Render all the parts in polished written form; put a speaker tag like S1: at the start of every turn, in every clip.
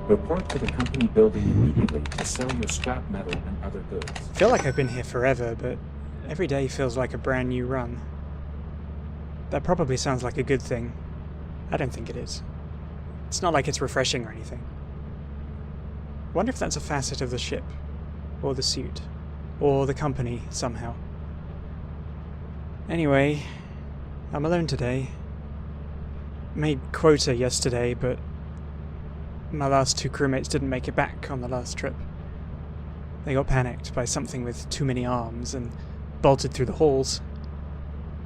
S1: Report to the company building immediately to sell your scrap metal and other goods.
S2: I feel like I've been here forever, but every day feels like a brand new run. That probably sounds like a good thing. I don't think it is. It's not like it's refreshing or anything. Wonder if that's a facet of the ship, or the suit, or the company somehow. Anyway, I'm alone today. Made Quota yesterday, but my last two crewmates didn't make it back on the last trip. They got panicked by something with too many arms and bolted through the halls.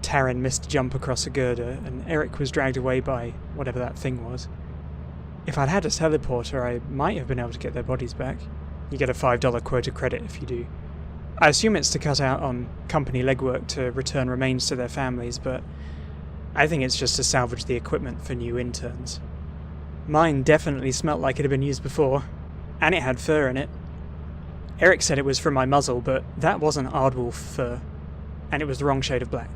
S2: Taryn missed a jump across a girder, and Eric was dragged away by whatever that thing was. If I'd had a teleporter, I might have been able to get their bodies back. You get a $5 quota credit if you do. I assume it's to cut out on company legwork to return remains to their families, but I think it's just to salvage the equipment for new interns. Mine definitely smelt like it had been used before, and it had fur in it. Eric said it was from my muzzle, but that wasn't aardwolf fur, and it was the wrong shade of black.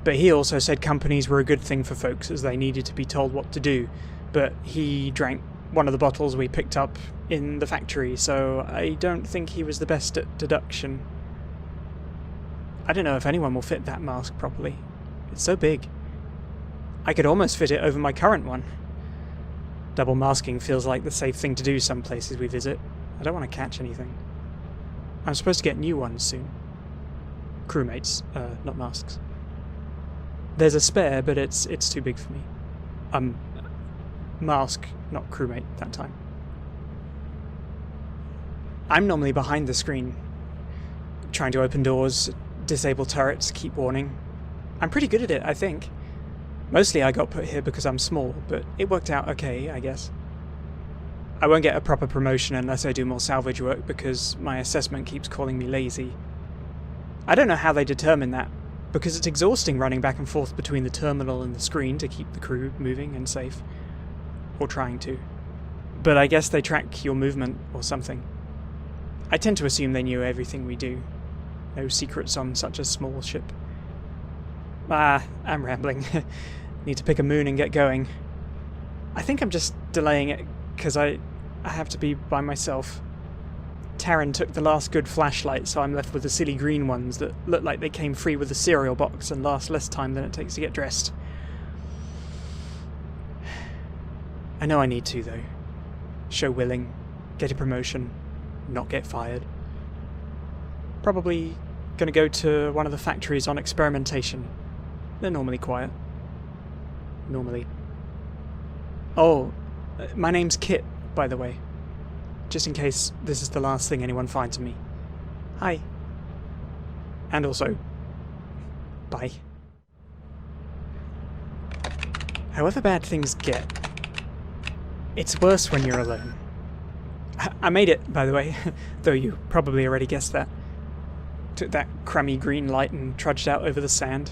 S2: But he also said companies were a good thing for folks as they needed to be told what to do, but he drank one of the bottles we picked up in the factory, so I don't think he was the best at deduction. I don't know if anyone will fit that mask properly. It's so big. I could almost fit it over my current one. Double masking feels like the safe thing to do some places we visit. I don't want to catch anything. I'm supposed to get new ones soon. Crewmates, not masks. There's a spare, but it's too big for me. Mask, not crewmate that time. I'm normally behind the screen, trying to open doors, disable turrets, keep warning. I'm pretty good at it, I think. Mostly I got put here because I'm small, but it worked out okay, I guess. I won't get a proper promotion unless I do more salvage work because my assessment keeps calling me lazy. I don't know how they determine that, because it's exhausting running back and forth between the terminal and the screen to keep the crew moving and safe. Or trying to. But I guess they track your movement or something. I tend to assume they knew everything we do. No secrets on such a small ship. I'm rambling. Need to pick a moon and get going. I think I'm just delaying it because I have to be by myself. Taryn took the last good flashlight, so I'm left with the silly green ones that look like they came free with the cereal box and last less time than it takes to get dressed. I know I need to, though. Show willing, get a promotion, not get fired. Probably gonna go to one of the factories on experimentation. They're normally quiet. Normally. Oh, my name's Kit, by the way. Just in case this is the last thing anyone finds of me. Hi. And also, bye. However bad things get, it's worse when you're alone. I made it, by the way, though you probably already guessed that. Took that crummy green light and trudged out over the sand.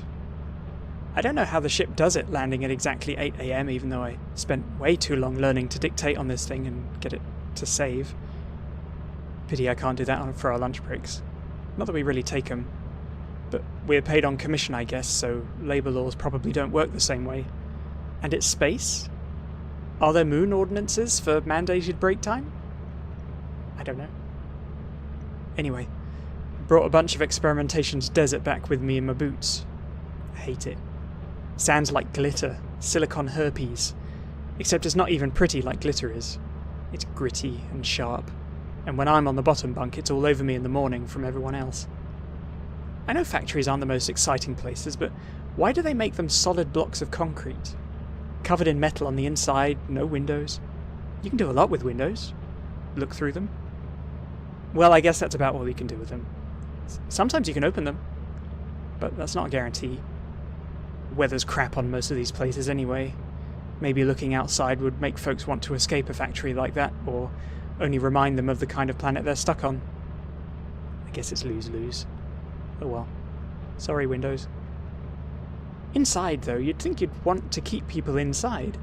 S2: I don't know how the ship does it landing at exactly 8 AM, even though I spent way too long learning to dictate on this thing and get it to save. Pity I can't do that for our lunch breaks. Not that we really take them, but we're paid on commission, I guess, so labour laws probably don't work the same way. And it's space? Are there moon ordinances for mandated break time? I don't know. Anyway, brought a bunch of experimentation's desert back with me in my boots. I hate it. Sand's like glitter, silicon herpes. Except it's not even pretty like glitter is. It's gritty and sharp. And when I'm on the bottom bunk, it's all over me in the morning from everyone else. I know factories aren't the most exciting places, but why do they make them solid blocks of concrete? Covered in metal on the inside, no windows. You can do a lot with windows. Look through them. Well, I guess that's about all you can do with them. Sometimes you can open them, but that's not a guarantee. Weather's crap on most of these places anyway. Maybe looking outside would make folks want to escape a factory like that, or only remind them of the kind of planet they're stuck on. I guess it's lose-lose. Oh well. Sorry, Windows. Inside, though, you'd think you'd want to keep people inside,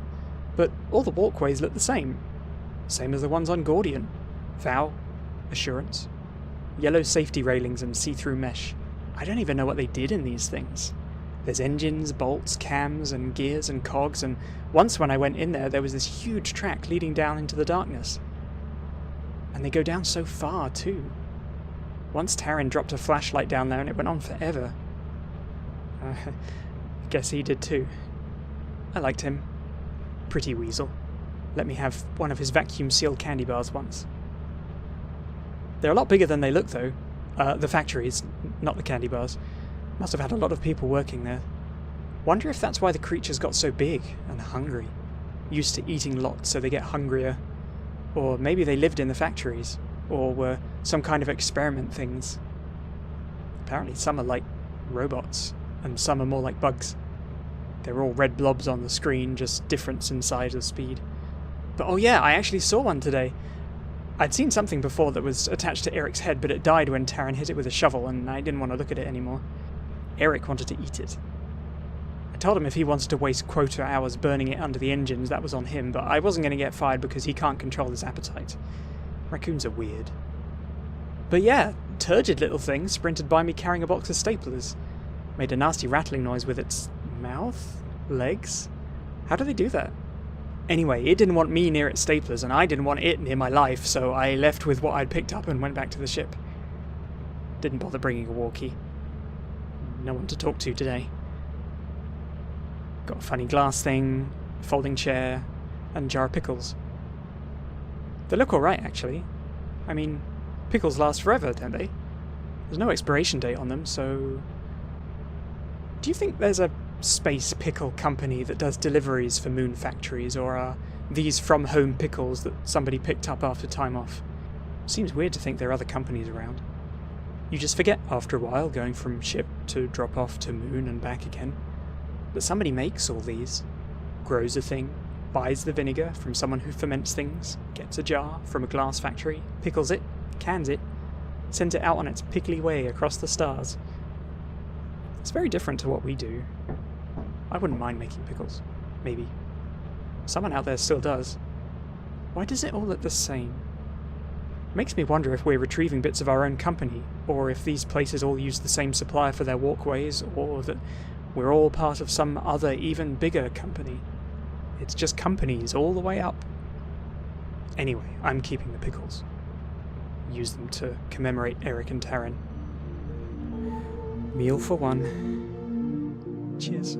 S2: but all the walkways look the same. Same as the ones on Gordian. Vow, Assurance, yellow safety railings and see-through mesh. I don't even know what they did in these things. There's engines, bolts, cams, and gears and cogs, and once when I went in there was this huge track leading down into the darkness. And they go down so far, too. Once Taryn dropped a flashlight down there and it went on forever. I guess he did too. I liked him. Pretty weasel. Let me have one of his vacuum-sealed candy bars once. They're a lot bigger than they look, though. The factories, not the candy bars. Must have had a lot of people working there. Wonder if that's why the creatures got so big and hungry. Used to eating lots, so they get hungrier. Or maybe they lived in the factories, or were some kind of experiment things. Apparently some are like robots, and some are more like bugs. They're all red blobs on the screen, just difference in size or speed. But oh yeah, I actually saw one today. I'd seen something before that was attached to Eric's head, but it died when Taryn hit it with a shovel, and I didn't want to look at it anymore. Eric wanted to eat it. I told him if he wanted to waste Quota hours burning it under the engines, that was on him, but I wasn't going to get fired because he can't control his appetite. Raccoons are weird. But yeah, turgid little thing sprinted by me carrying a box of staplers. Made a nasty rattling noise with its mouth? Legs? How do they do that? Anyway, it didn't want me near its staplers, and I didn't want it near my life, so I left with what I'd picked up and went back to the ship. Didn't bother bringing a walkie. No one to talk to today. Got a funny glass thing, a folding chair, and a jar of pickles. They look alright, actually. I mean, pickles last forever, don't they? There's no expiration date on them, so... Do you think there's a space pickle company that does deliveries for moon factories, or are these from-home pickles that somebody picked up after time off? Seems weird to think there are other companies around. You just forget after a while, going from ship to drop off to moon and back again. But somebody makes all these, grows a thing, buys the vinegar from someone who ferments things, gets a jar from a glass factory, pickles it, cans it, sends it out on its pickly way across the stars. It's very different to what we do. I wouldn't mind making pickles. Maybe. Someone out there still does. Why does it all look the same? Makes me wonder if we're retrieving bits of our own company, or if these places all use the same supplier for their walkways, or that we're all part of some other, even bigger company. It's just companies all the way up. Anyway, I'm keeping the pickles. Use them to commemorate Eric and Taryn. Meal for one. Cheers.